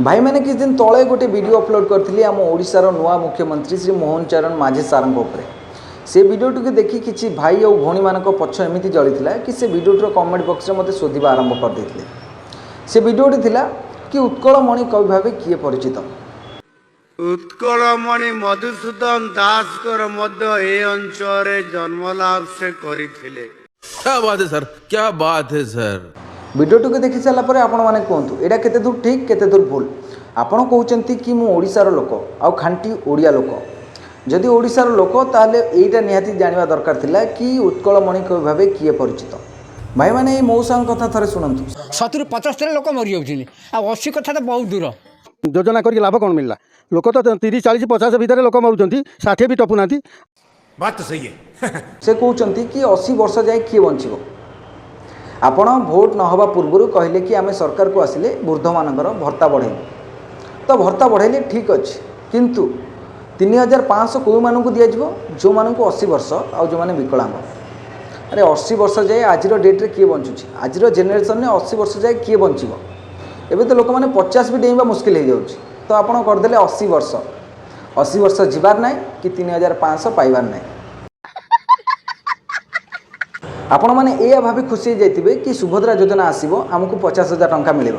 भाई मैंने किछ दिन तले गोटे वीडियो अपलोड करथिली आम ओडिशार नुआ मुख्यमंत्री श्री मोहन चरण माझी सारंग उपरे से वीडियोटी को देखि किछि भाई और भौणी मानक पछ एमिति जळिथिला कि से वीडियोटर कमेंट बॉक्स रे मते शोधिबा आरंभ कर देथिले। से वीडियोटी थिला कि उत्कलमणि कवि भावे किए परिचित। उत्कलमणि मधुसूदन दास कर मध्य ए अंचल जन्मलाभ से करिथिले। क्या बात है सर, क्या बात है सर। वीडियोटी को देखि सारा पर आपण माने कहतु एटा केते दूर ठीक केते दूर भूल। आपण कहउचंती कि मु ओडिशार लोक आ खांटी ओडिया लोक। जदि ओडिशार लोक ताले एटा निहाती जानिबा दरकार थिला कि उत्कलमणि कवि भावे किए परिचित। भाई माने ए मौसांग कथा थरे सुनंतु। 70-75 लोक मरि जाउथिले आ 80 कथा तो बहुत दूर। योजना करके लाभ कौन मिलला? लोक तो 30-40-50 भितर लोक मरुचंती, 60 भी टपु नांती। बात तो सही है। से कहउचंती कि 80 वर्ष जाए किए बंचिबो। आपण भोट न हवा पूर्व कहले कि आमे सरकार को आसिले वृद्ध मानकर भत्ता बढ़े तो भत्ता बढ़ाइले ठीक अच्छे किंतु 3500 कोई मानक दिज्व जो मानक 80 वर्ष आ जो माने विकलांग। अरे 80 वर्ष जाए आज डेट्रे किए बंचुची आज जेनेरेशन में 80 वर्ष जाए किए बंचब एवं तो लोक मैंने 50 भी डेइबा मुस्किल हो जाऊँ तो आपड़ करदे 80 वर्ष जीवार ना कि 3500 पाइबार ना। आपण मैंने यह भावी खुशी जाइए कि सुभद्रा योजना आसो आमको 50,000 टंका मिल।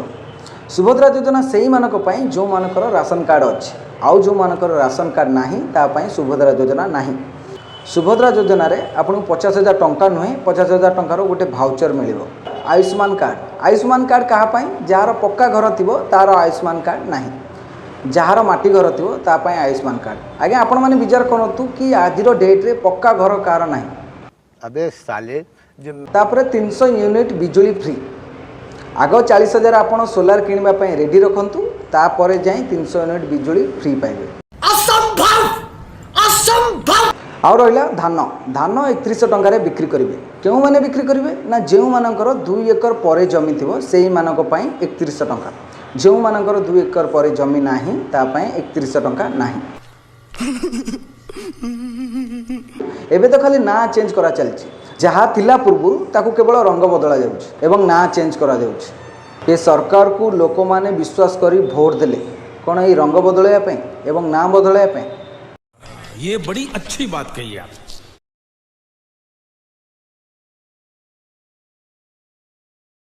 सुभद्रा योजना से ही मानक जो मानकर राशन कार्ड अच्छे आउ जो मानकर राशन कार्ड ना सुभद्रा योजना ना। सुभद्रा योजना रे आपको 50,000 टंका नुहे 50,000 टंकार गोटे भाउचर मिल। आयुष्मान कार्ड कहाँपाई जार पक्का घर थी तार आयुष्मान कार्ड ना जार माटी घर थी तापाई आयुष्मान कार्ड। आज्ञा आपण मैंने विचार करूँ कि आज डेट्रे पक्का घर कार ना। अबे साले तापर 300 यूनिट बिजुली फ्री। आग 40,000 आपड़ सोलार किणवाई रेडी रखु तापर जाए 300 यूनिट बिजुली फ्री पाइबे। आउ रहा धान 3100 टंकार बिक्री करेंगे। क्यों मैंने बिक्री करेंगे ना जो मानकर 2 एकर पर जमी थी से मानक 3100 टंका जो मानकर 2 एकर पर जमी ना 3100 टंका ना। एबे तो खाली ना चेंज करा चलछि जहाँ थिला पूर्व ताकू केवल रंग बदला जाउछि एवं ना चेंज करा जाउछि। ये सरकार को लोक माने विश्वास करी भोट देले कौन ये रंग बदलैया एवं ना बदलैया। ये बड़ी अच्छी बात कही आप।